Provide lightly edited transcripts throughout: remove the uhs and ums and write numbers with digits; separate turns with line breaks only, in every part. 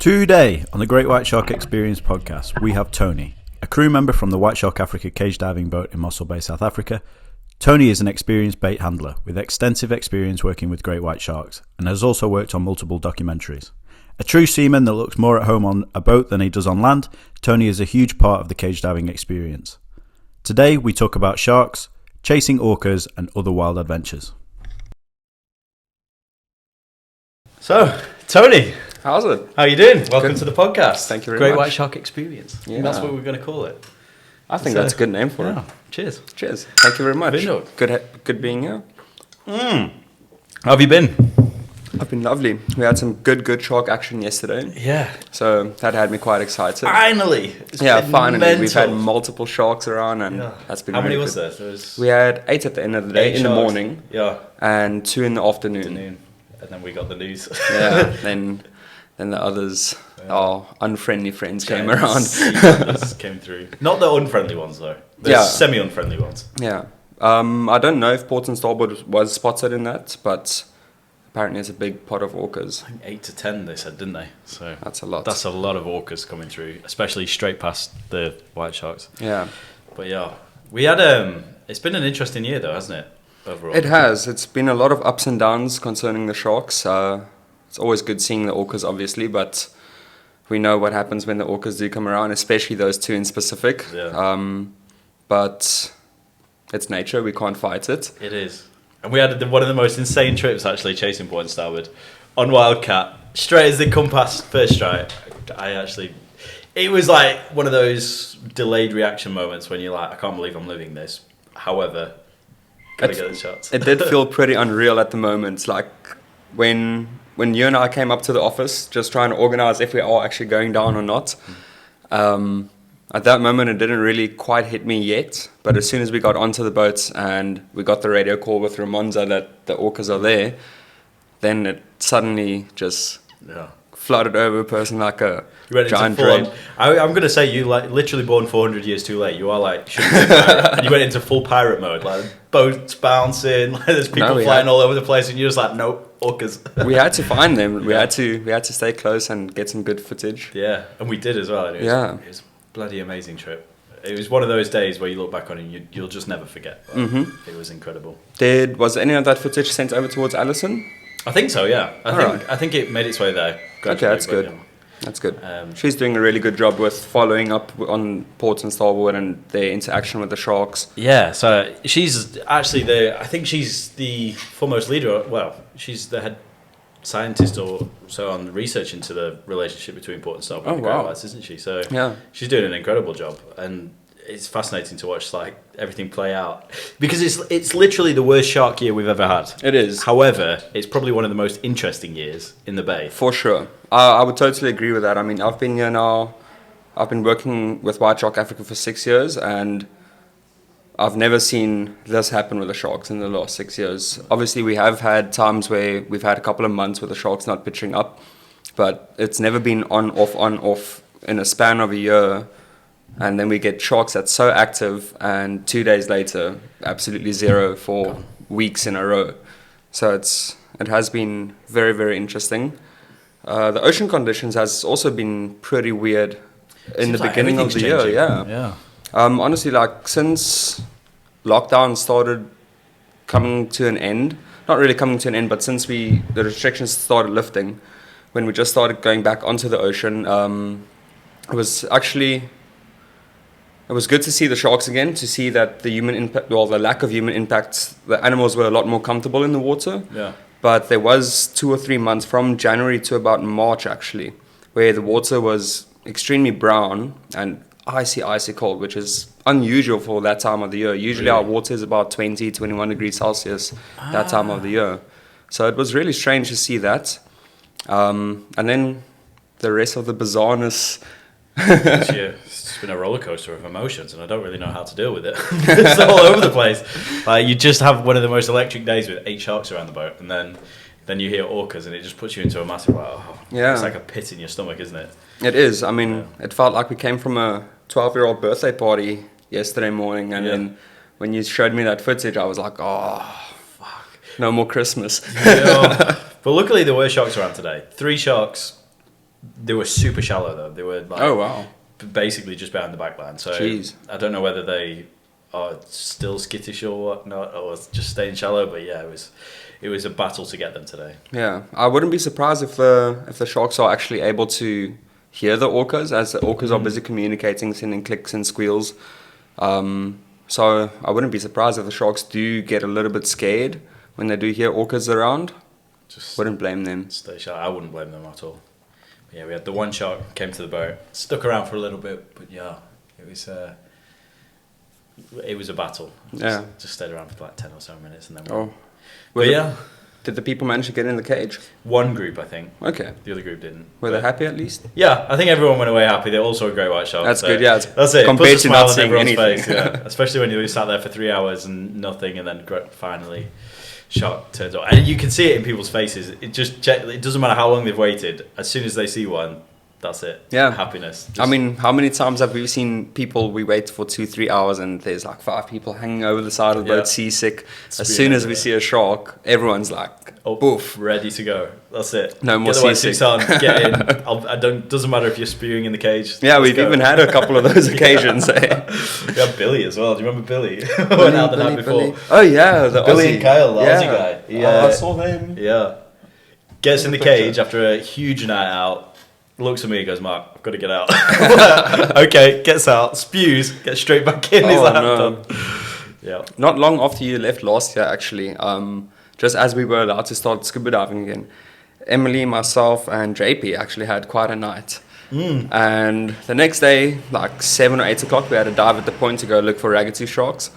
Today on the Great White Shark Experience podcast, we have Tony, a crew member from the White Shark Africa cage diving boat in Mossel Bay, South Africa. Tony is an experienced bait handler with extensive experience working with great white sharks and has also worked on multiple documentaries. A true seaman that looks more at home on a boat than he does on land, Tony is a huge part of the cage diving experience. Today we talk about sharks, chasing orcas and other wild adventures. So, Tony,
how's it?
how you doing? Welcome to the podcast.
Thank you very
Great
much.
White Shark Experience.
Yeah.
That's what we're going to call it.
I think that's a good name for it.
Cheers.
Cheers. Thank you very much.
Bingo.
Good being here.
How have you been?
I've been lovely. We had some good shark action yesterday.
Yeah.
So that had me quite excited.
Finally.
Finally. We've had multiple sharks around and that's been
How many
really
was
good.
there?
We had 8 at the end of the day, in the morning.
Yeah.
And 2 in the afternoon.
And then we got the news.
Yeah. Then the others, our unfriendly friends came around.
Came through. Not the unfriendly ones though. Semi-unfriendly ones.
Yeah. I don't know if port and starboard was spotted in that, but apparently it's a big pot of orcas.
I think 8 to 10 they said, didn't they? So
that's a lot.
That's a lot of orcas coming through, especially straight past the white sharks.
Yeah.
But yeah, we had it's been an interesting year though, hasn't it? Overall.
It has. It's been a lot of ups and downs concerning the sharks. It's always good seeing the orcas, obviously, but we know what happens when the orcas do come around, especially those 2 in specific.
Yeah.
But it's nature. We can't fight it.
It is. And we had one of the most insane trips actually chasing port and starboard on Wildcat. Straight as they come past first strike, it was like one of those delayed reaction moments when you're like, I can't believe I'm living this. However, gotta get the shots.
It did feel pretty unreal at the moment. Like when you and I came up to the office, just trying to organize if we are actually going down or not. At that moment, it didn't really quite hit me yet. But as soon as we got onto the boat and we got the radio call with Ramonza that the orcas are there, then it suddenly just flooded over a person like a giant drain.
I'm going to say you literally born 400 years too late. You are shouldn't be pirate. And you went into full pirate mode, boats bouncing, there's people flying all over the place, and you're just like, nope, orcas.
We had to find them. We had to stay close and get some good footage.
Yeah, and we did as well. And it was a bloody amazing trip. It was one of those days where you look back on it and you'll just never forget. It was incredible.
Was any of that footage sent over towards Alison?
I think so, yeah. I think it made its way there.
Okay, that's good. That's good. She's doing a really good job with following up on port and starboard and their interaction with the sharks.
Yeah, so she's actually I think she's the foremost leader. Well, she's the head scientist or so on research into the relationship between port and starboard and great whites, isn't she? So she's doing an incredible job, and it's fascinating to watch everything play out, because it's literally the worst shark year we've ever had.
It is.
However, it's probably one of the most interesting years in the bay.
For sure. I would totally agree with that. I mean, I've been here now, I've been working with White Shark Africa for 6 years, and I've never seen this happen with the sharks in the last 6 years. Obviously, we have had times where we've had a couple of months where the sharks not pitching up, but it's never been on, off in a span of a year. And then we get sharks that's so active, and 2 days later, absolutely zero for weeks in a row. So it has been very, very interesting. The ocean conditions has also been pretty weird in the beginning of the year. Yeah. Honestly, since lockdown started coming to an end, not really coming to an end, but since the restrictions started lifting, when we just started going back onto the ocean, it was good to see the sharks again, to see that the lack of human impact, the animals were a lot more comfortable in the water.
Yeah.
But there was 2 or 3 months from January to about March, actually, where the water was extremely brown and icy cold, which is unusual for that time of the year. Usually our water is about 20, 21 degrees Celsius that time of the year. So it was really strange to see that. And then the rest of the bizarreness.
It's been a roller coaster of emotions, and I don't really know how to deal with it. It's all over the place. You just have one of the most electric days with 8 sharks around the boat, and then you hear orcas, and it just puts you into a massive it's like a pit in your stomach, isn't it?
It is. I mean, it felt like we came from a 12-year-old birthday party yesterday morning, and then when you showed me that footage, I was like, oh, fuck, no more Christmas.
But luckily there were sharks around today. 3 sharks They were super shallow though. They were like,
Oh wow.
basically just behind the back line. So
Jeez.
I don't know whether they are still skittish or whatnot, or just staying shallow. But yeah, it was a battle to get them today.
Yeah, I wouldn't be surprised if the sharks are actually able to hear the orcas, as the orcas are busy communicating, sending clicks and squeals. So I wouldn't be surprised if the sharks do get a little bit scared when they do hear orcas around.
Just
Wouldn't blame them.
stay shallow. I wouldn't blame them at all. But yeah, we had the one shark came to the boat, stuck around for a little bit, but yeah, it was a battle. Just stayed around for like 10 or so minutes and then.
Oh,
but yeah,
did the people manage to get in the cage?
one group I think.
Okay.
The other group didn't.
Were they happy at least?
Yeah, I think everyone went away happy. They're also a great white shark.
That's
so
good. Yeah,
that's it.
Compared
Puts a
to
smile
not
on
seeing
everyone's
anything.
face, yeah. Especially when you sat there for 3 hours and nothing, and then finally, shark turns on, and you can see it in people's faces. It doesn't matter how long they've waited. As soon as they see one, that's it.
Yeah.
Happiness.
I mean, how many times have we seen people, we wait for 2-3 hours and there's like 5 people hanging over the side of the boat, seasick. As soon as we see a shark, everyone's like, boof.
Ready to go. That's it.
No more
get the
seasick.
wetsuits on, get in. Doesn't matter if you're spewing in the cage.
Yeah,
Let's
we've
go.
even had a couple of those occasions. eh?
We had Billy as well. Do you remember Billy? Went out the night before.
Oh yeah, the
Billy
Aussie.
and Kyle, the
Yeah.
Aussie guy.
Oh, I saw them.
Yeah. Gets in the cage after a huge night out. Looks at me and goes, Mark, I've got to get out. Okay, gets out, spews, gets straight back in. He's
Oh,
like, I'm
no.
done. Yeah.
Not long after you left last year, actually, just as we were allowed to start scuba diving again, Emily, myself, and JP actually had quite a night. And the next day, like 7 or 8 o'clock, we had a dive at the point to go look for ragged sharks.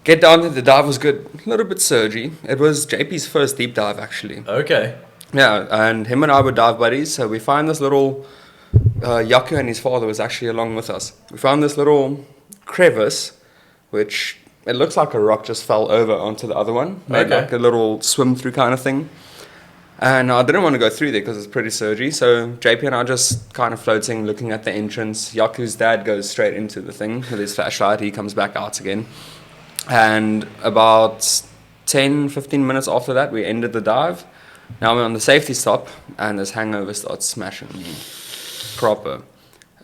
Get down there, the dive was good, a little bit surgy. It was JP's first deep dive, actually.
Okay.
Yeah, and him and I were dive buddies, so we found this little, Yaku and his father was actually along with us. We found this little crevice, which it looks like a rock just fell over onto the other one. Made
Okay.
like a little swim through kind of thing. And I didn't want to go through there because it's pretty surgy, so JP and I just kind of floating, looking at the entrance. Yaku's dad goes straight into the thing with his flashlight, he comes back out again. And about 10-15 minutes after that, we ended the dive. Now we're on the safety stop, and this hangover starts smashing me proper.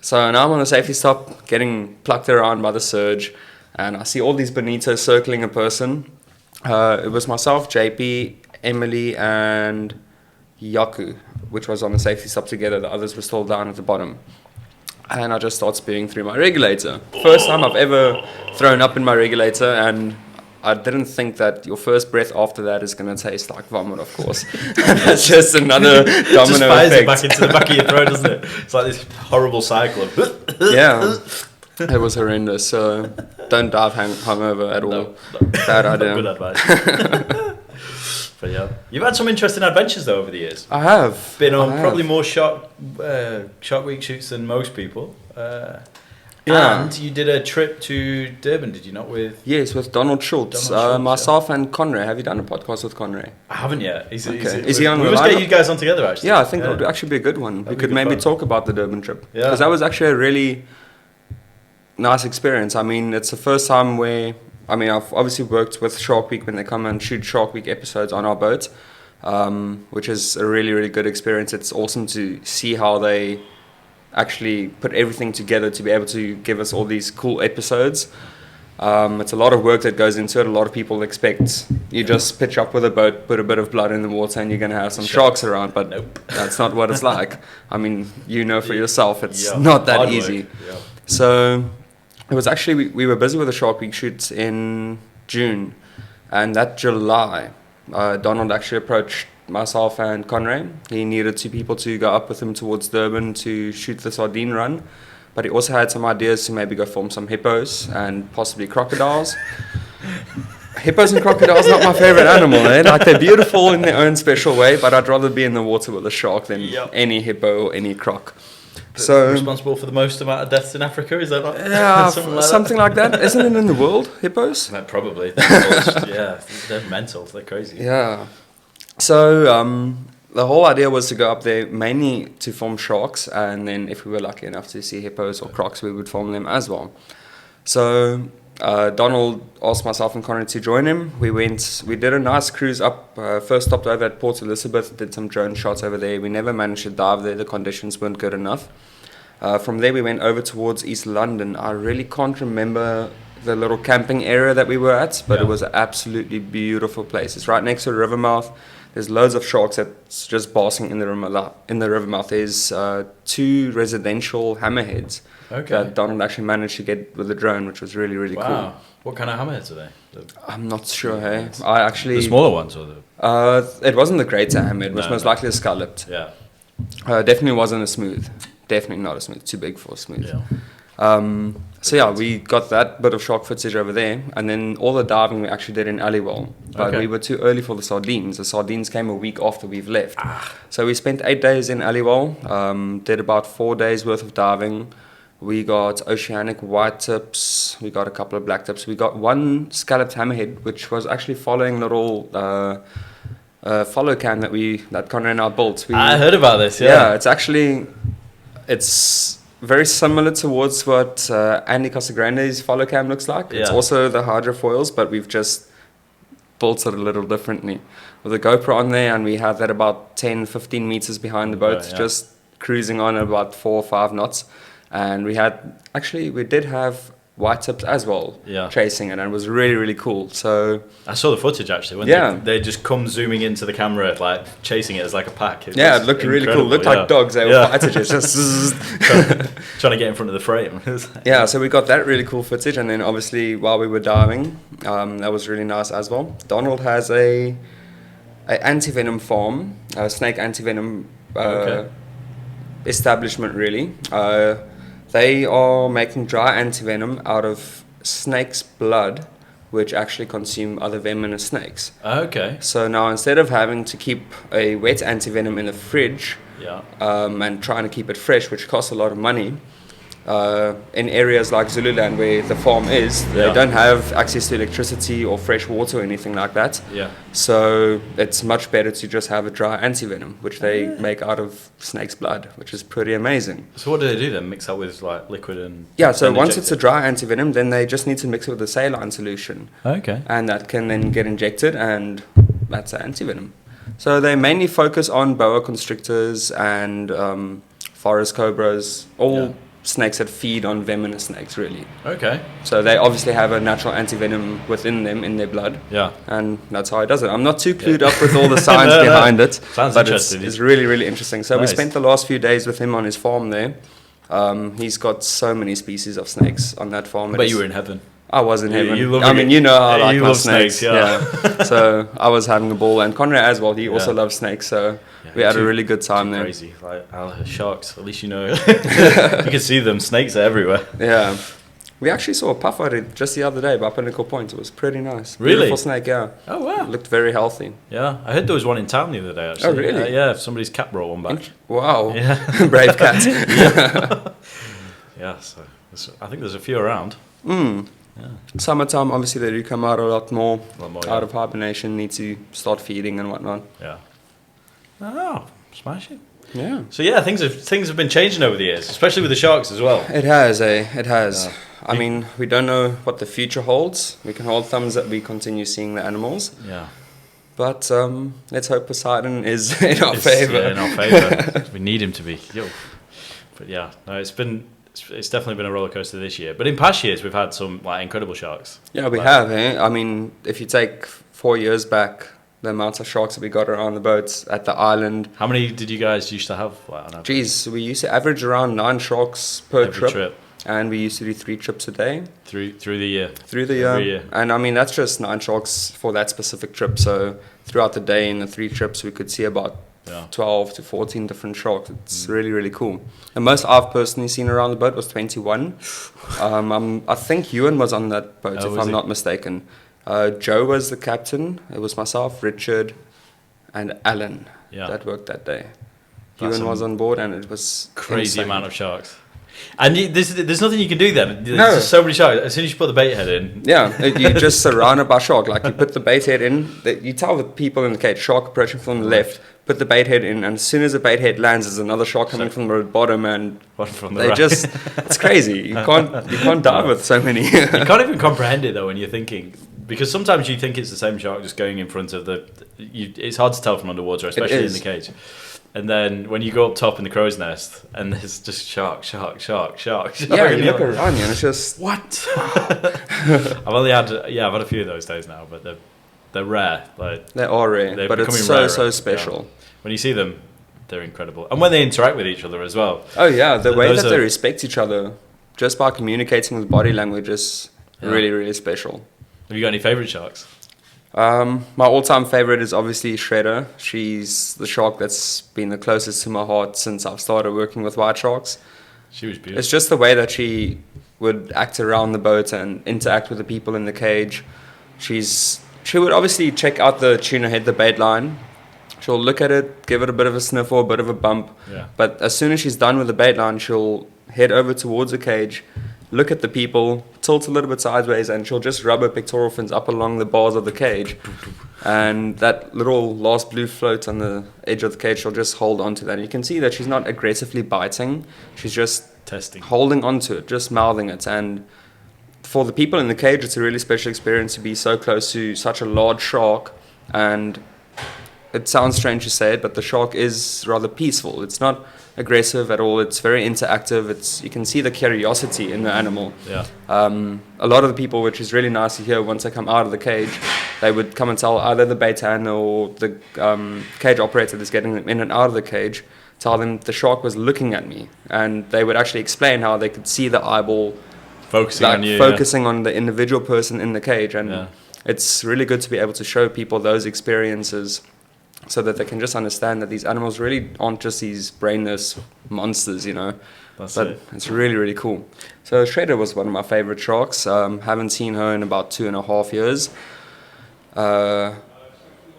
So now I'm on the safety stop, getting plucked around by the surge, and I see all these bonitos circling a person. It was myself, JP, Emily, and Yaku, which was on the safety stop together. The others were still down at the bottom. And I just start spewing through my regulator. First time I've ever thrown up in my regulator, and I didn't think that your first breath after that is going to taste like vomit, of course. That's just another domino
Just fires
effect.
it back into the back of your throat, doesn't it? It's like this horrible cycle of...
Yeah, it was horrendous. So don't dive hungover at all.
No.
Bad idea.
Good advice. But yeah. You've had some interesting adventures, though, over the years.
I have.
Been on
I have.
probably more Shark Week shoots than most people.
Yeah.
And you did a trip to Durban, did you not?
Yes, with Donald Schultz.
Donald Schultz,
myself and Conray. Have you done a podcast with Conray?
I haven't yet. Is
he on
we
the
must
lineup?
get you guys on together, actually.
Yeah, I think that would actually be a good one.
That'd
We
be
could
good
maybe
fun.
talk about the Durban trip.
Yeah.
Because that was actually a really nice experience. I mean, it's the first time where... I mean, I've obviously worked with Shark Week when they come and shoot Shark Week episodes on our boat, which is a really, really good experience. It's awesome to see how they actually put everything together to be able to give us all these cool episodes. It's a lot of work that goes into it. A lot of people expect you just pitch up with a boat, put a bit of blood in the water, and you're going to have some sharks around. But
Nope.
that's not what it's like. I mean, you know for yourself, it's
Yeah.
not that
Hard work.
easy.
Yeah.
So it was actually, we were busy with the Shark Week shoots in June. And that July, Donald actually approached myself and Conray. He needed 2 people to go up with him towards Durban to shoot the sardine run. But he also had some ideas to maybe go film some hippos and possibly crocodiles. Hippos and crocodiles not my favorite animal, eh? Like, they're beautiful in their own special way, but I'd rather be in the water with a shark than any hippo or any croc. So
responsible for the most amount of deaths in Africa, is that not?
yeah,
something like that?
Isn't it in the world, hippos?
No, probably. Yeah, they're mental. They're crazy.
Yeah. So the whole idea was to go up there mainly to film sharks, and then if we were lucky enough to see hippos or crocs, we would film them as well. So Donald asked myself and Conrad to join him. We did a nice cruise up. First stopped over at Port Elizabeth, did some drone shots over there. We never managed to dive there. The conditions weren't good enough. From there, we went over towards East London. I really can't remember the little camping area that we were at, but it was an absolutely beautiful place. It's right next to the river mouth. There's loads of sharks that's just basking in the river mouth. There's 2 residential hammerheads that Donald actually managed to get with the drone, which was really, really cool.
What kind of hammerheads are they?
I'm not sure, hey. I actually...
The smaller ones or the...
it wasn't the greater hammerhead. It was most likely a scalloped.
Yeah.
Definitely wasn't a smooth. Definitely not a smooth. Too big for a smooth.
Yeah.
So yeah, we got that bit of shark footage over there, and then all the diving we actually did in Aliwal, but we were too early for the sardines. The sardines came a week after we've left. So we spent 8 days in Aliwal, did about 4 days worth of diving. We got oceanic white tips, we got a couple of black tips, we got 1 scalloped hammerhead, which was actually following little follow cam that Conrad and I built.
I heard about this, yeah.
It's very similar towards what Andy Casagrande's follow cam looks like. It's also the hydrofoils, but we've just built it a little differently. With a GoPro on there, and we have that about 10-15 meters behind the boat, just cruising on at about 4 or 5 knots. And we did have white tips as well, chasing it, and it was really, really cool. So
I saw the footage actually when they just come zooming into the camera, like chasing it as like a pack. It
looked really cool. It looked like dogs. They were fighting, just
trying to get in front of the frame.
So we got that really cool footage, and then obviously while we were diving, that was really nice as well. Donald has a anti-venom farm, a snake anti-venom establishment really. They are making dry antivenom out of snake's blood, which actually consume other venomous snakes.
Okay.
So now instead of having to keep a wet antivenom in the fridge and trying to keep it fresh, which costs a lot of money, in areas like Zululand where the farm is, they don't have access to electricity or fresh water or anything like that. So it's much better to just have a dry antivenom, which they make out of snake's blood, which is pretty amazing.
So what do they do then? Mix that with like liquid and...
so once it's a dry antivenom, then they just need to mix it with a saline solution.
Okay.
And that can then get injected, and that's an antivenom. So they mainly focus on boa constrictors and forest cobras, snakes that feed on venomous snakes, really.
Okay.
So they obviously have a natural antivenom within them, in their blood. Yeah. And that's how it does it. I'm not too clued up with all the science behind it.
Sounds
but
interesting.
it's really, really interesting. So we spent the last few days with him on his farm there. He's got so many species of snakes on that farm.
But you were in heaven.
I was in heaven.
You love
I mean, you know how I like
you
my
love
snakes.
Yeah.
So I was having a ball. And Conrad as well, he also loves snakes. So we had a really good time there.
Crazy. Like sharks, at least you know. You can see them. Snakes are everywhere.
Yeah. We actually saw a puffer just the other day by Pinnacle Point. It was pretty nice.
Really?
Beautiful snake, yeah.
Oh, wow.
It looked very healthy.
Yeah. I heard there was one in town the other day, actually.
Oh, really?
Yeah, somebody's cat brought one back.
Wow.
Yeah.
Brave cat.
Yeah, so I think there's a few around.
Yeah. Summertime, obviously, they do come out a lot more out of hibernation, need to start feeding and whatnot.
Yeah. Oh, smashing.
Yeah.
So yeah, things have been changing over the years, especially with the sharks as well.
It has, It has. Yeah. I mean, we don't know what the future holds. We can hold thumbs that we continue seeing the animals.
Yeah.
But let's hope Poseidon is in our favour.
Yeah, in our favour. We need him to be. But yeah, no, it's definitely been a roller coaster this year. But in past years, we've had some like incredible sharks.
Yeah, we have. I mean, if you take 4 years back, the amounts of sharks that we got around the boats at the island.
How many did you guys used to have? Like,
Geez, we used to average around 9 sharks per trip. And we used to do 3 trips a day.
Through the year?
Through the year.
Every year.
And I mean, that's just 9 sharks for that specific trip. So throughout the day in the 3 trips, we could see about 12 to 14 different sharks. It's really, really cool. The most I've personally seen around the boat was 21. I think Ewan was on that boat, if I'm not mistaken. Joe was the captain. It was myself, Richard, and Alan that worked that day. Ewan was on board, and it was
crazy
insane.
Amount of sharks. And there's nothing you can do then. There's
No.
just so many sharks. As soon as you put the bait head in,
You're just surrounded by shark. Like you put the bait head in, you tell the people in the cage, shark approaching from the left, put the bait head in, and as soon as the bait head lands, there's another shark coming from the bottom, and
one from the
they
right.
just, it's crazy. You can't dive with so many.
You can't even comprehend it though when you're thinking, because sometimes you think it's the same shark just going in front of it's hard to tell from underwater, especially in the cage. And then when you go up top in the crow's nest, and there's just shark.
Yeah, you look around you, and it's just
what? I've had a few of those days now, but they're rare. Like
they are rare,
they're
but it's
becoming
so
rarer.
special.
Yeah. When you see them, they're incredible, and when they interact with each other as well.
Oh yeah, the way
those
that they respect each other just by communicating with body language is really, really special.
Have you got any favourite sharks?
My all-time favorite is obviously Shredder. She's the shark that's been the closest to my heart since I've started working with white sharks.
She was beautiful.
It's just the way that she would act around the boat and interact with the people in the cage. She would obviously check out the tuna head, the bait line. She'll look at it, give it a bit of a sniff or a bit of a bump.
Yeah.
But as soon as she's done with the bait line, she'll head over towards the cage, look at the people, tilt a little bit sideways, and she'll just rub her pectoral fins up along the bars of the cage. And that little last blue float on the edge of the cage, she'll just hold on to that. And you can see that she's not aggressively biting. She's just
testing,
holding on to it, just mouthing it. And for the people in the cage, it's a really special experience to be so close to such a large shark. And it sounds strange to say it, but the shark is rather peaceful. It's not aggressive at all. It's very interactive. You can see the curiosity in the animal.
Yeah.
A lot of the people, which is really nice to hear, once they come out of the cage, they would come and tell either the bait handler or the cage operator that's getting them in and out of the cage, tell them the shark was looking at me, and they would actually explain how they could see the eyeball focusing on the individual person in the cage. And it's really good to be able to show people those experiences, so that they can just understand that these animals really aren't just these brainless monsters, It's really, really cool. So Shredder was one of my favorite sharks. Haven't seen her in about 2.5 years.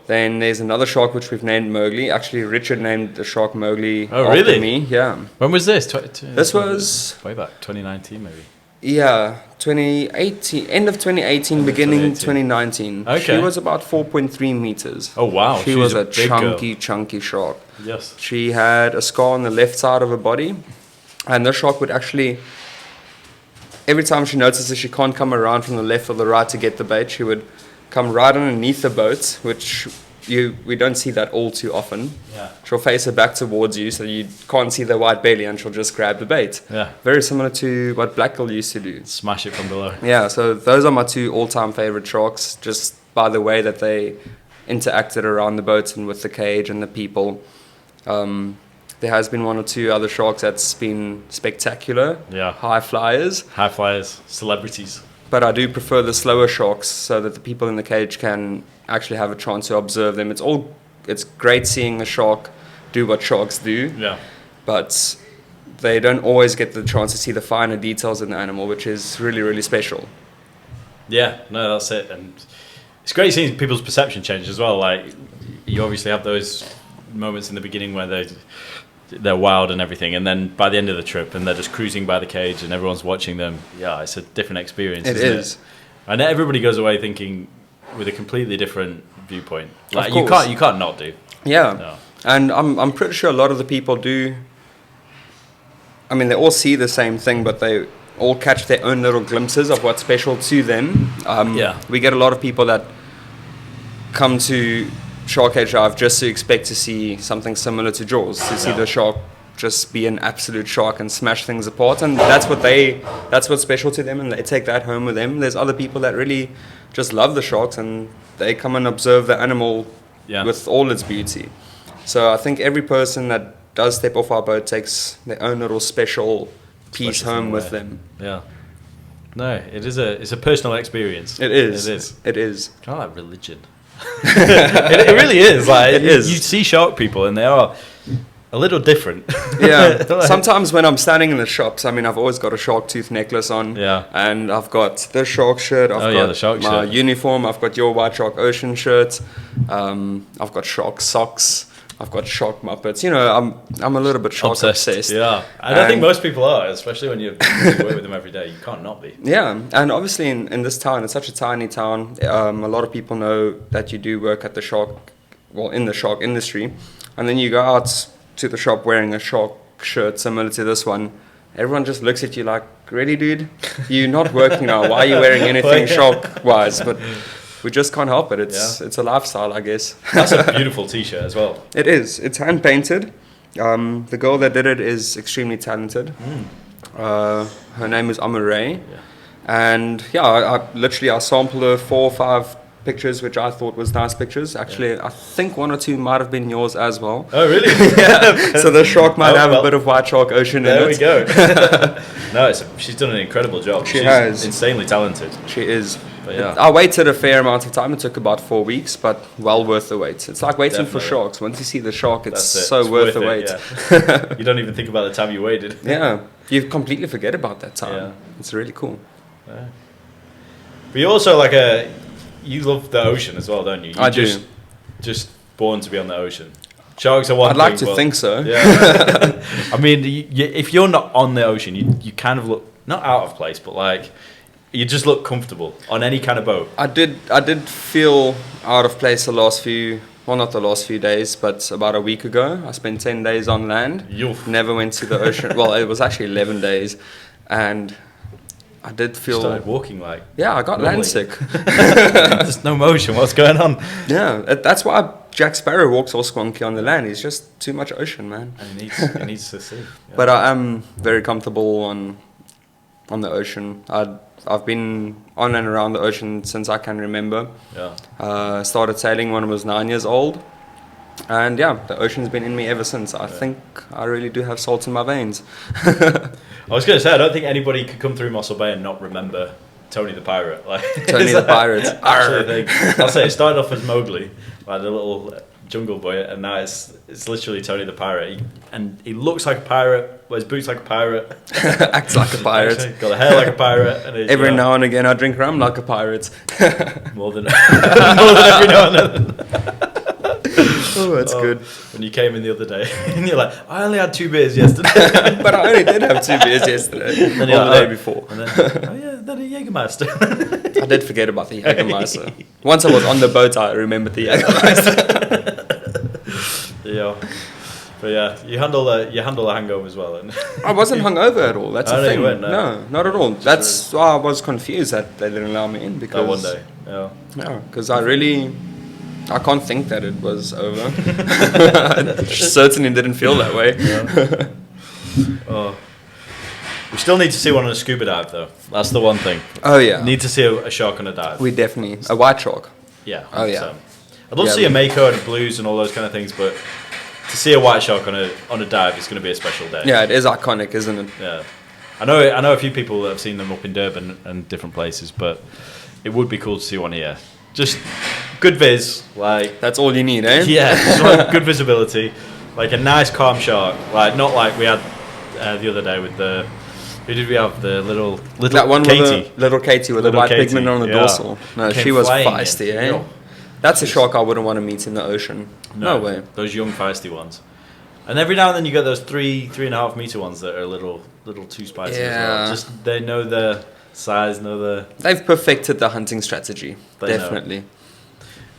Then there's another shark which we've named Mowgli. Actually, Richard named the shark Mowgli after me. Yeah.
When was this?
This was
way back, 2019 maybe.
Yeah, 2018, end of 2018, beginning 2019.
Okay.
She was about 4.3 meters.
Oh wow,
she was a
big
chunky shark.
Yes.
She had a scar on the left side of her body, and the shark would actually, every time she notices she can't come around from the left or the right to get the bait, she would come right underneath the boat, which we don't see that all too often.
Yeah.
She'll face her back towards you, so you can't see the white belly, and she'll just grab the bait.
Yeah.
Very similar to what Blackgill used to do.
Smash it from below.
Yeah, so those are my two all-time favorite sharks, just by the way that they interacted around the boat and with the cage and the people. There has been one or two other sharks that's been spectacular.
Yeah.
High flyers.
High flyers, celebrities.
But I do prefer the slower sharks, so that the people in the cage can actually have a chance to observe them. It's great seeing a shark do what sharks do.
Yeah.
But they don't always get the chance to see the finer details in the animal, which is really, really special.
Yeah, no, that's it. And it's great seeing people's perception change as well. Like, you obviously have those moments in the beginning where they're wild and everything, and then by the end of the trip, and they're just cruising by the cage and everyone's watching them. Yeah, it's a different experience.
It
isn't
is.
It? And everybody goes away thinking with a completely different viewpoint. Like,
of course.
you can't not do.
Yeah.
No.
And I'm pretty sure a lot of the people do. I mean, they all see the same thing, but they all catch their own little glimpses of what's special to them. We get a lot of people that come to Shark Cage Dive just to expect to see something similar to Jaws, to see the shark just be an absolute shark and smash things apart, and that's what's special to them, and they take that home with them. There's other people that really just love the sharks, and they come and observe the animal with all its beauty. So I think every person that does step off our boat takes their own little special piece home with them.
Yeah. No, it's a personal experience.
It is.
It is. Kind of like religion. it really is. Like, you see shark people, and they are a little different.
Yeah. Sometimes when I'm standing in the shops, I mean, I've always got a shark tooth necklace on.
Yeah.
And I've got the shark shirt. I've got
the shark
my
shirt.
uniform. I've got your White Shark Ocean shirt. I've got shark socks. I've got shark muppets. You know, I'm a little bit shark obsessed.
Yeah, and I think most people are, especially when you work with them every day. You can't not be.
Yeah, and obviously in this town, it's such a tiny town. A lot of people know that you do work at the shark, well, in the shark industry, and then you go out to the shop wearing a shark shirt similar to this one. Everyone just looks at you like, really, dude? You're not working now. Why are you wearing anything shark-wise? But we just can't help it. It's a lifestyle, I guess.
That's a beautiful T-shirt as well.
It is. It's hand-painted. The girl that did it is extremely talented. Her name is Amaray. Yeah. And yeah, I sampled her 4 or 5 pictures, which I thought was nice pictures. Actually, I think 1 or 2 might have been yours as well.
Oh, really?
Yeah. So the shark might have a bit of white shark ocean in it.
There we go. No, she's done an incredible job.
She has.
Insanely talented.
She is.
But yeah.
I waited a fair amount of time. It took about 4 weeks, but well worth the wait. It's like waiting for sharks. Once you see the shark, it's worth the wait.
Yeah. You don't even think about the time you waited.
Yeah. You completely forget about that time.
Yeah.
It's really cool.
Yeah. But you also you love the ocean as well, don't you?
I do.
Just born to be on the ocean. Sharks are one
I'd like to think so.
Yeah. I mean, if you're not on the ocean, you kind of look, not out of place, but you just look comfortable on any kind of boat.
I did feel out of place not the last few days, but about a week ago. I spent 10 days on land. Never went to the ocean. Well, it was actually 11 days. And I did feel...
started walking
Yeah, I got
normally.
land sick.
There's no motion. What's going on?
Yeah, that's why Jack Sparrow walks all squonky on the land. He's just too much ocean, man.
And he needs to see. Yeah.
But I am very comfortable on the ocean. I've been on and around the ocean since I can remember.
Yeah.
Started sailing when I was 9 years old. And yeah, the ocean's been in me ever since. I think I really do have salt in my veins.
I was going to say, I don't think anybody could come through Mossel Bay and not remember Tony the Pirate.
Tony the Pirate.
I'll say it started off as Mowgli, the little jungle boy, and now it's literally Tony the Pirate. He looks like a pirate, wears boots like a pirate,
acts like a pirate,
got the hair like a pirate. And
every now and again I drink rum like a pirate.
more than every now and then.
Oh, that's good.
When you came in the other day, and you're like, I only had 2 beers yesterday.
But I only did have 2 beers yesterday.
And
the day before.
And then, then a Jägermeister.
I did forget about the Jägermeister. Once I was on the boat, I remembered the Jägermeister.
Yeah. But yeah, you handle a hangover as well. And
I wasn't hungover at all. That's the thing.
No,
not at all. That's why I was confused that they didn't allow me in. Because
one day. Yeah.
Yeah, because I can't think that it was over. I certainly didn't feel that way.
Yeah. We still need to see one on a scuba dive, though. That's the one thing.
Oh, yeah.
Need to see a shark on a dive.
We definitely... A white shark.
Yeah. 100%.
Oh, yeah.
I'd love to see a mako and blues and all those kind of things, but to see a white shark on a dive is going to be a special day.
Yeah, it is iconic, isn't it?
Yeah. I know a few people that have seen them up in Durban and different places, but it would be cool to see one here. Just good viz,
that's all you need, eh?
Yeah, just good visibility, a nice calm shark, not like we had the other day with the. Who did we have? The little
that one
Katie.
Little Katie with the white pigment on the dorsal. No, she was feisty, eh?
Yo.
That's a shark I wouldn't want to meet in the ocean. No way.
Those young feisty ones. And every now and then you get those 3.5 meter ones that are a little too spicy as well. Just they know their size,
They've perfected the hunting strategy. Definitely.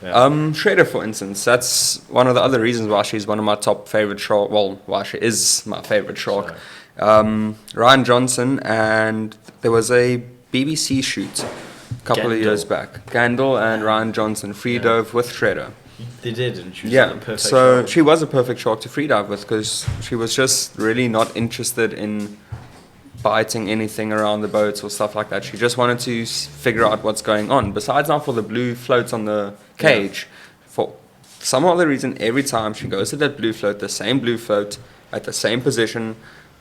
Yeah. Shredder, for instance, that's one of the other reasons why she's one of my top favorite shark. Well, why she is my favorite shark. Ryan Johnson, and there was a BBC shoot a couple of years back. Gandil and Ryan Johnson free dove with Shredder.
They did, and she was a perfect
shark. She was a perfect shark to free dive with because she was just really not interested in biting anything around the boats or stuff like that. She just wanted to figure out what's going on. Besides now for the blue floats on the cage, for some other reason, every time she goes to that blue float, the same blue float at the same position.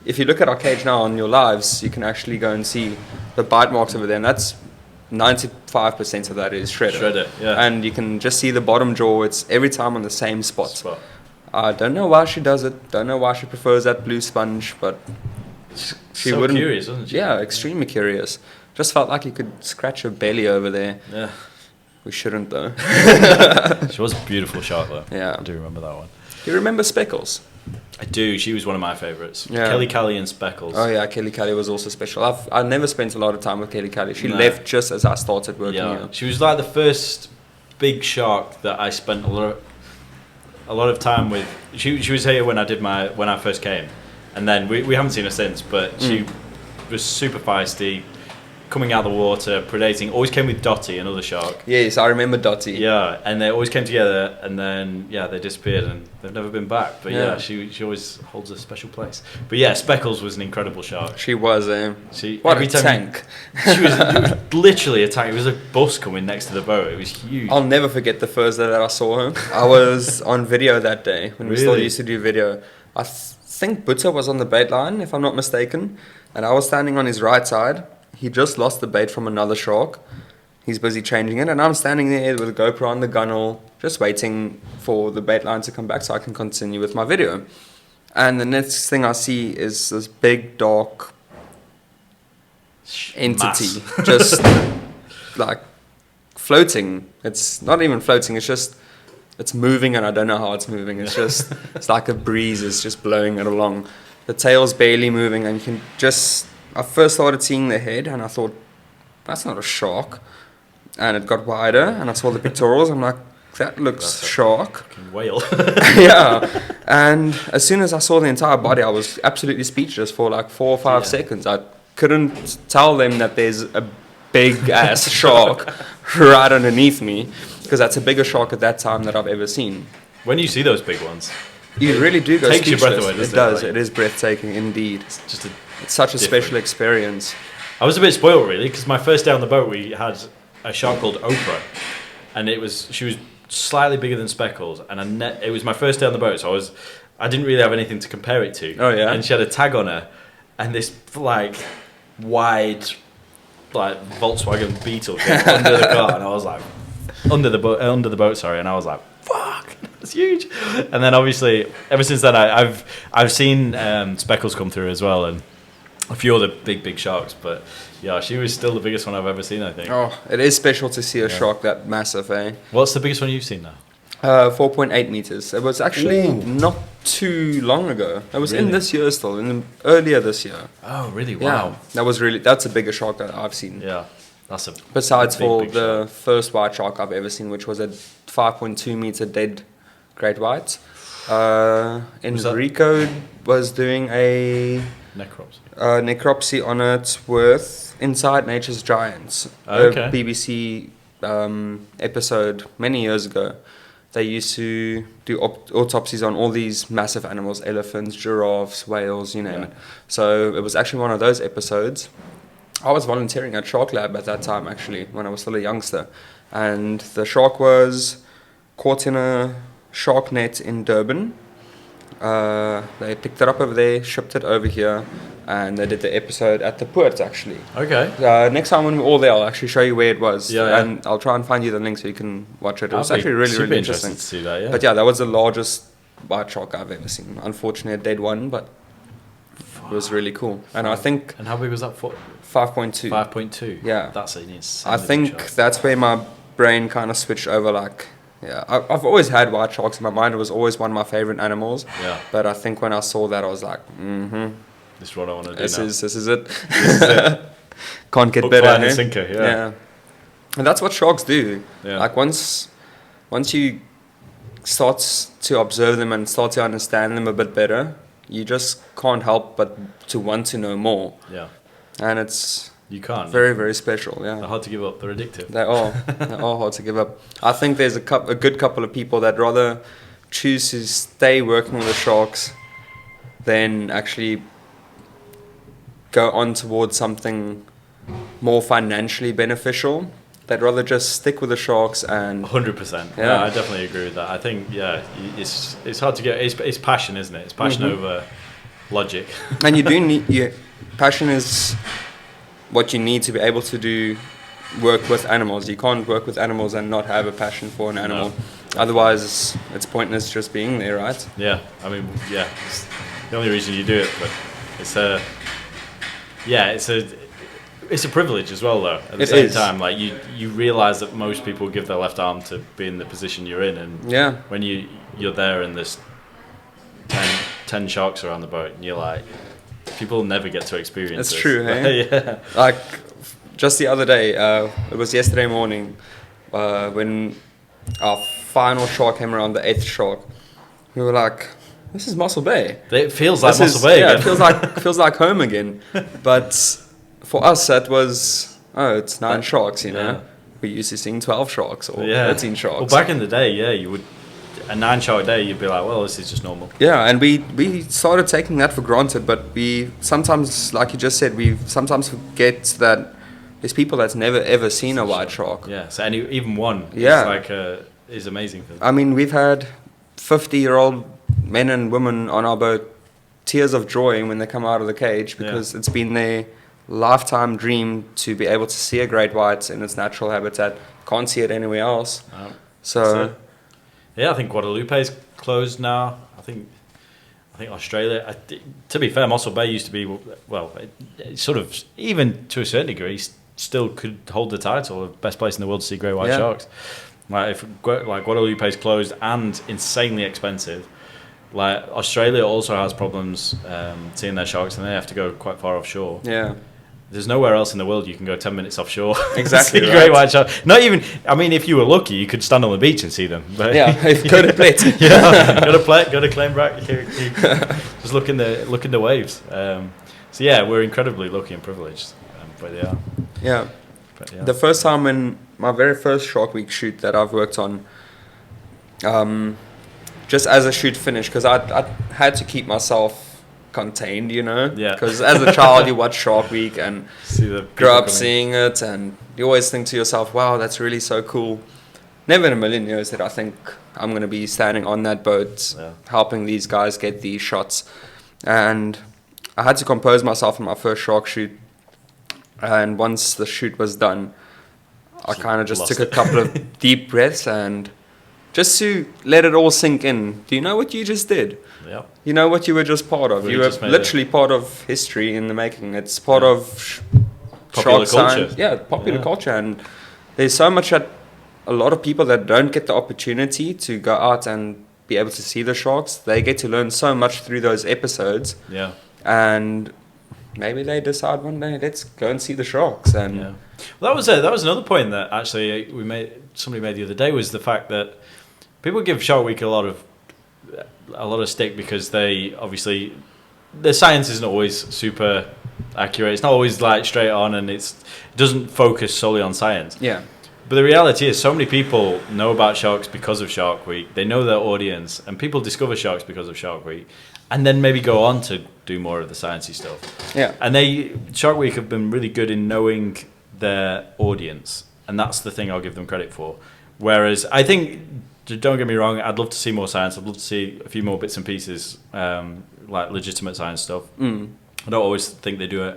If you look at our cage now on your lives, you can actually go and see the bite marks over there, and that's 95% of that is Shredder.
Yeah.
And you can just see the bottom jaw. It's every time on the same spot. I don't know why she does it. Don't know why she prefers that blue sponge, but she wouldn't.
Curious, wasn't she?
Yeah, extremely curious. Just felt like you could scratch her belly over there.
Yeah.
We shouldn't though.
She was a beautiful shark though.
Yeah.
I do remember that one.
Do you remember Speckles?
I do. She was one of my favourites.
Yeah.
Kelly Callie and Speckles.
Oh yeah, Kelly Callie was also special. I never spent a lot of time with Kelly Callie. She
No.
left just as I started working
Yeah,
here.
she was like the first big shark that I spent a lot of time with. She was here when I first came, and then we haven't seen her since. But she was super feisty, coming out of the water, predating. Always came with Dottie, another shark.
Yes, I remember Dottie.
Yeah, and they always came together, and then they disappeared, and they've never been back. But
Yeah.
she always holds a special place. But yeah, Speckles was an incredible shark.
She was
What
a tank.
It was literally a tank. It was a bus coming next to the boat. It was huge.
I'll never forget the first day that I saw her. I was on video that day when we still
Really?
used to do video. I think Butter was on the bait line, if I'm not mistaken, and I was standing on his right side. He just lost the bait from another shark. He's busy changing it, and I'm standing there with a GoPro on the gunnel, just waiting for the bait line to come back so I can continue with my video. And the next thing I see is this big, dark entity just like floating. It's not even floating, it's moving, and I don't know how it's moving. It's like a breeze is just blowing it along. The tail's barely moving, and you can just... I first started seeing the head, and I thought, that's not a shark. And it got wider, and I saw the pectorals. I'm like, that looks shark.
Fucking whale.
Yeah. And as soon as I saw the entire body, I was absolutely speechless for like 4 or 5 seconds. I couldn't tell them that there's a big ass shark right underneath me, because that's a bigger shark at that time that I've ever seen.
When you see those big ones,
You really do go
takes your breath
speechless.
away, doesn't
It does.
Like,
it is breathtaking indeed.
it's
Such a
different.
special experience.
I was a bit spoiled really, because my first day on the boat we had a shark called Oprah, and she was slightly bigger than Speckles, and it was my first day on the boat, so I didn't really have anything to compare it to.
Oh, yeah?
And she had a tag on her, and this like wide like Volkswagen Beetle came under the car, and I was like under the boat, sorry, and I was like, fuck, that's huge. And then obviously ever since then I've seen Speckles come through as well, and a few other big sharks, but yeah, she was still the biggest one I've ever seen, I think.
Oh, it is special to see a shark that massive, eh?
What's the biggest one you've seen now?
4.8 meters. It was actually not too long ago. It was in
Really?
this year still, earlier this year.
Oh, really?
Yeah,
Wow.
that's a bigger shark that I've seen.
Yeah, that's a
Besides
big,
for
big
the
shark.
first white shark I've ever seen, which was a 5.2 meter dead great white. Enrico was doing a
necropsy.
necropsy on it with Inside Nature's Giants,
Okay.
a BBC episode many years ago. They used to do autopsies on all these massive animals, elephants, giraffes, whales, you name it. So it was actually one of those episodes. I was volunteering at Shark Lab at that time, actually, when I was still a youngster. And the shark was caught in a shark net in Durban. They picked it up over there, shipped it over here, and they did the episode at the port, actually.
Okay.
Next time when we're all there, I'll actually show you where it was.
Yeah.
And I'll try and find you the link so you can watch it. It was
I'd be
actually really,
super
really
interested
interesting.
to see that, yeah.
But yeah, that was the largest white shark I've ever seen. Unfortunately, a dead one, but it was really cool. And I think
And how big was that for?
5.2.
5.2.
Yeah.
That's an insane.
I think
shark.
that's where my brain kind of switched over. Like, yeah, I've always had white sharks in my mind. It was always one of my favorite animals.
Yeah.
But I think when I saw that, I was like,
This is what I want to do
this
now.
is it. Can't get
Hook,
better.
line, and
eh?
sinker, yeah.
And that's what sharks do.
Yeah.
Like once you start to observe them and start to understand them a bit better, you just can't help but to want to know more.
Yeah.
And it's
You can't.
very, very special.
They're
Yeah.
hard to give up. They're addictive.
They are hard to give up. I think there's a good couple of people that rather choose to stay working with the sharks than actually go on towards something more financially beneficial. They'd rather just stick with the sharks and
100%.
Yeah.
No, I definitely agree with that. I think, it's hard to get. It's passion, isn't it? It's passion over logic.
and you do need passion is what you need to be able to do work with animals. You can't work with animals and not have a passion for an animal.
No.
Otherwise, it's pointless just being there, right?
Yeah. I mean, yeah. It's the only reason you do it, but it's a privilege as well, though. At the
It
same
is.
time, like you realise that most people give their left arm to be in the position you're in, and
Yeah.
when you're there and there's 10 sharks around the boat, and you're like, people never get to experience
It's
this.
true, hey?
Yeah.
Like, just the other day, it was yesterday morning, when our final shark came around, the 8th shark, we were like, this is Mossel Bay.
It feels like
This
Mossel Bay again.
it feels like home again. But for us, that was, it's 9 sharks, you know.
Yeah.
We're used to seeing 12 sharks or
Yeah.
13 sharks.
Well, back in the day, yeah, you would, a 9 shark day, you'd be like, well, this is just normal.
Yeah, and we started taking that for granted, but we sometimes, like you just said, we sometimes forget that there's people that's never ever seen a white shark.
Yeah, so even one
Yeah.
is amazing for them.
I mean, we've had 50-year-old men and women on our boat, tears of joy when they come out of the cage, because it's been their lifetime dream to be able to see a great white in its natural habitat. Can't see it anywhere else. So
yeah, I think Guadalupe's closed now. I think Australia. To be fair, Mossel Bay used to be, well, it sort of, even to a certain degree, still could hold the title of best place in the world to see great white sharks. Like if Guadalupe's closed and insanely expensive. Like Australia also has problems seeing their sharks, and they have to go quite far offshore.
yeah.
There's nowhere else in the world you can go 10 minutes offshore.
Exactly,
see
right.
great white shark. Not even. I mean, if you were lucky, you could stand on the beach and see them. But
Yeah, go to plate.
yeah, go to Claimbrack. Just look in the waves. So yeah, we're incredibly lucky and privileged. But yeah.
Yeah.
But, yeah.
The first time in my very first Shark Week shoot that I've worked on, just as a shoot finished, because I had to keep myself contained, you know.
Yeah.
Because as a child, you watch Shark Week and
See the
grew up
people coming.
seeing it, and you always think to yourself, "Wow, that's really so cool." Never in a million years that I think I'm going to be standing on that boat, helping these guys get these shots. And I had to compose myself in my first shark shoot. And once the shoot was done, I kind of just took a couple of deep breaths and just to let it all sink in. Do you know what you just did?
Yeah.
You know what you were just part of?
Really
You were
just made
literally part of history in the making. It's part of
Popular
shark
culture.
science. Yeah, popular
Yeah.
culture. And there's so much that a lot of people that don't get the opportunity to go out and be able to see the sharks, they get to learn so much through those episodes.
Yeah.
And maybe they decide one day, let's go and see the sharks. And
Yeah. Well, that was another point that actually somebody made the other day, was the fact that people give Shark Week a lot of stick because they obviously, the science isn't always super accurate. It's not always like straight on, and it doesn't focus solely on science.
yeah.
But the reality is, so many people know about sharks because of Shark Week. They know their audience, and people discover sharks because of Shark Week, and then maybe go on to do more of the sciencey stuff.
Yeah.
And Shark Week have been really good in knowing their audience, and that's the thing I'll give them credit for. Whereas I think, don't get me wrong, I'd love to see more science. I'd love to see a few more bits and pieces, like legitimate science stuff. I don't always think they do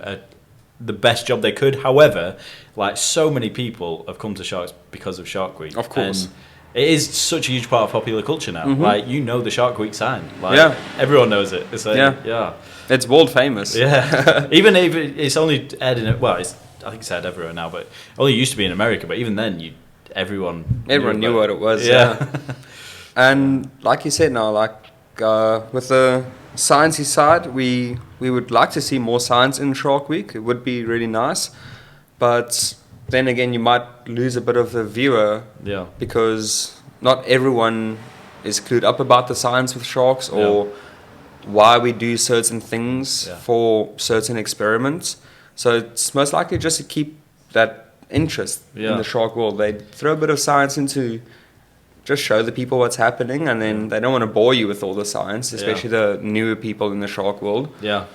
the best job they could. However, like, so many people have come to sharks because of Shark Week.
Of course.
And it is such a huge part of popular culture now. Like, you know the Shark Week sign. Like,
Yeah.
everyone knows it. It's like,
Yeah. It's world famous.
yeah. Even if it's only aired in, I think it's aired everywhere now, but it only used to be in America. But even then, everyone
Everyone knew
about
what it was.
Yeah.
And like you said now, with the sciencey side, we would like to see more science in Shark Week. It would be really nice. But then again, you might lose a bit of the viewer
Yeah.
because not everyone is clued up about the science with sharks or why we do certain things for certain experiments. So it's most likely just to keep that interest in the shark world. They throw a bit of science into, just show the people what's happening, and then they don't want to bore you with all the science, especially the newer people in the shark world.
Yeah.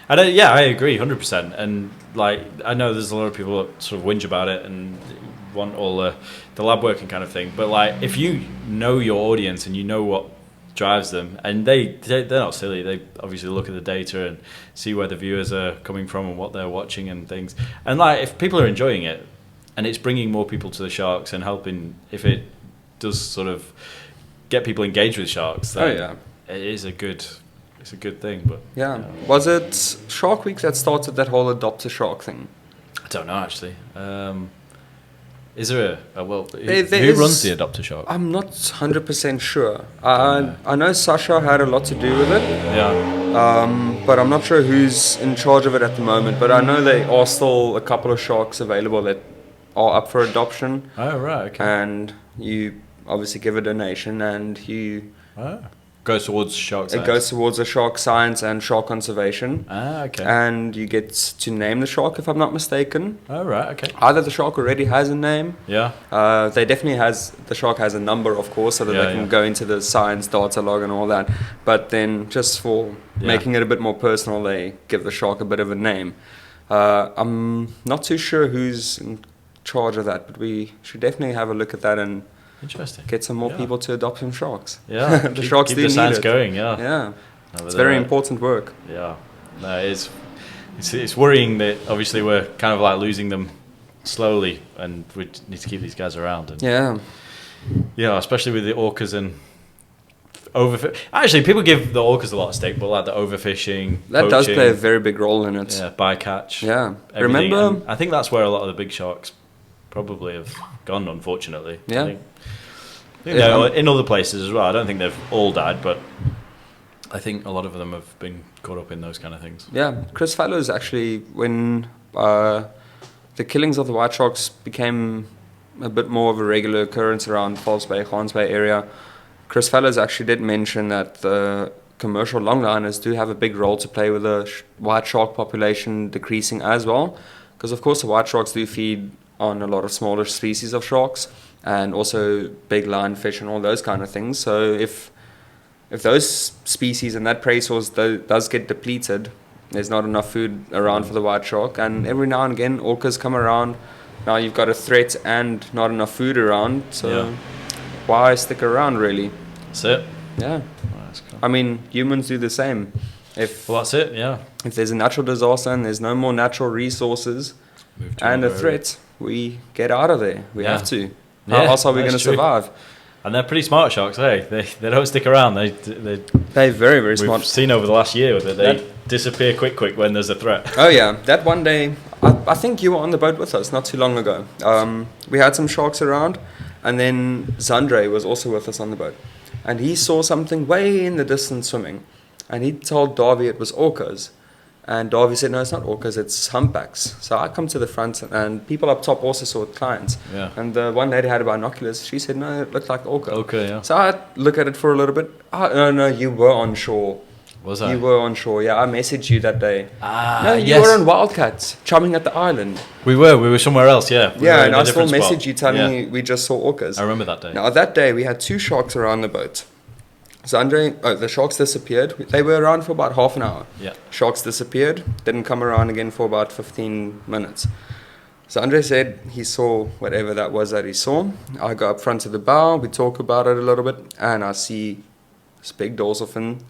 I agree 100%. And like, I know there's a lot of people that sort of whinge about it and want all the lab work and kind of thing. But like, if you know your audience and you know what drives them, and they're not silly, they obviously look at the data and see where the viewers are coming from and what they're watching and things. And like, if people are enjoying it and it's bringing more people to the sharks and helping, if it does sort of get people engaged with sharks, then it is a good thing. But
was it Shark Week that started that whole adopt a shark thing?
I don't know, actually. Is there who
is-
runs the adopter shop?
I'm not 100% sure. I know Sasha had a lot to do with it,
Yeah.
but I'm not sure who's in charge of it at the moment. But I know there are still a couple of sharks available that are up for adoption,
Oh, right, okay.
and you obviously give a donation, and
Goes towards shark
it
science.
goes towards the shark science and shark conservation.
Okay.
And you get to name the shark, if I'm not mistaken.
Oh, right, okay.
Either the shark already has a name.
Yeah.
The shark has a number, of course, so that they can
Yeah.
go into the science data log and all that. But then, just for making it a bit more personal, they give the shark a bit of a name. I'm not too sure who's in charge of that, but we should definitely have a look at that and
Interesting.
get some more
Yeah.
people to adopt some sharks.
Yeah.
The sharks
keep
do
the
need
science
it.
going, yeah.
Yeah,
No, but
it's
they're
very
right.
important work.
Yeah. No, it's worrying that obviously we're kind of like losing them slowly, and we need to keep these guys around. And
Yeah.
especially with the orcas and Actually, people give the orcas a lot of stick, but like the overfishing,
That does
poaching,
play a very big role in it.
yeah, bycatch.
Yeah.
everything.
Remember?
And I think that's where a lot of the big sharks probably have gone, unfortunately.
Yeah.
I think
Yeah,
they're in other places as well. I don't think they've all died, but I think a lot of them have been caught up in those kind of things.
Yeah, Chris Fallows actually, when the killings of the white sharks became a bit more of a regular occurrence around False Bay, Gans Bay area, Chris Fallows actually did mention that the commercial longliners do have a big role to play with the white shark population decreasing as well. Because of course the white sharks do feed on a lot of smaller species of sharks and also big lionfish and all those kind of things. So if those species and that prey source does get depleted, there's not enough food around for the white shark, and every now and again orcas come around. Now you've got a threat and not enough food around, so why stick around really?
That's it.
Yeah,
Oh, that's cool.
I mean humans do the same. If
Well, that's it. Yeah.
there's a natural disaster and there's no more natural resources
Move to
and a
another area.
threat, we get out of there. We
Yeah.
have to. How
Yeah,
else are we
that's
going to
true.
survive?
And they're pretty smart sharks, hey. They don't stick around. They're
They're very, very
we've
smart.
seen over the last year that they
That-
disappear quick when there's a threat.
Oh yeah, that one day, I think you were on the boat with us not too long ago. We had some sharks around, and then Zandre was also with us on the boat. And he saw something way in the distance swimming, and he told Darby it was orcas. And Darby said, no, it's not orcas, it's humpbacks. So I come to the front, and people up top also saw clients.
Yeah.
And the one lady had binoculars. She said, no, it looked like orca.
Okay, yeah.
So I look at it for a little bit. Oh, no, you were on shore.
Was I?
You were on shore, yeah. I messaged you that day. No, you
yes.
were on Wildcats, chumming at the island.
We were somewhere else, yeah. We were
Yeah,
in
and
a
I still
different spot.
messaged you telling
Yeah.
me we just saw orcas.
I remember that day.
Now, that day we had 2 sharks around the boat. So the sharks disappeared. They were around for about half an hour.
Yeah.
Sharks disappeared, didn't come around again for about 15 minutes. So Andre said he saw whatever that was that he saw. I go up front of the bow, we talk about it a little bit, and I see this big dorsal fin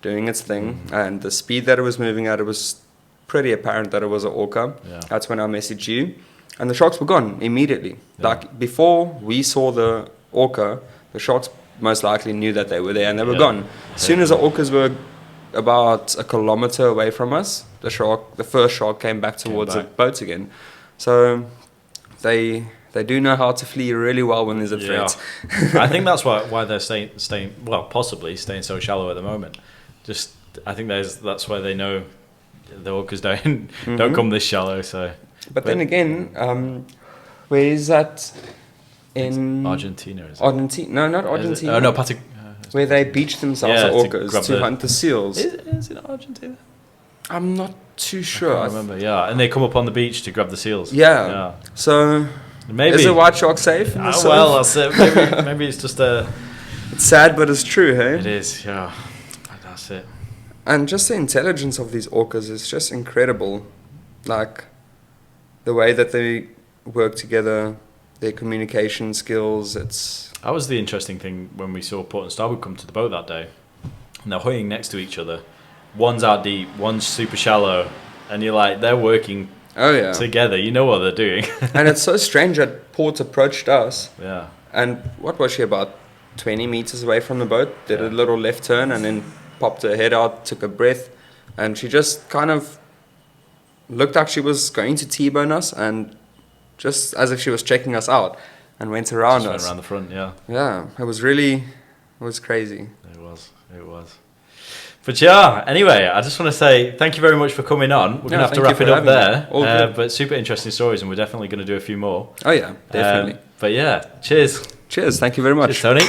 doing its thing. And the speed that it was moving at, it was pretty apparent that it was an orca.
Yeah.
That's when I messaged you. And the sharks were gone immediately.
Yeah.
Like before we saw the orca, the sharks most likely knew that they were there and they were
Yeah.
gone. As soon as the orcas were about a kilometer away from us, the first shark came back towards the
back.
boat again. So they do know how to flee really well when there's a threat.
I think that's why they're staying well, possibly staying so shallow at the moment. Just I think that's why they know the orcas don't come this shallow. So,
But then again, where is that? In
Argentina, is it?
Argentina? No, not
Is it?
Argentina.
Oh no, Patak.
Where they beach themselves,
Yeah,
the
to
orcas,
grab
to
the-
hunt the seals.
Is it Argentina?
I'm not too
I
sure.
can't remember. Yeah, and they come up on the beach to grab the seals.
Yeah. So,
Maybe.
is a white shark safe? in the surf?
Well, that's it. Maybe it's just a.
It's sad, but it's true, hey?
It is. Yeah. That's it.
And just the intelligence of these orcas is just incredible. Like, the way that they work together, their communication skills, it's...
That was the interesting thing when we saw Port and Starboard come to the boat that day. And they're hoying next to each other. One's out deep, one's super shallow. And you're like, they're working
Oh, yeah.
together. You know what they're doing.
And it's so strange that Port approached us.
Yeah.
And what was she, about 20 meters away from the boat? Did a
Yeah.
little left turn and then popped her head out, took a breath. And she just kind of looked like she was going to T-bone us and just as if she was checking us out, and went around
Just
us.
went around the front, yeah.
Yeah, it was crazy.
It was. But yeah, anyway, I just want to say thank you very much for coming on. We're going to have to wrap it up there. But super interesting stories, and we're definitely going to do a few more.
Oh yeah, definitely.
But yeah, cheers.
Cheers, thank you very much.
Cheers, Tony.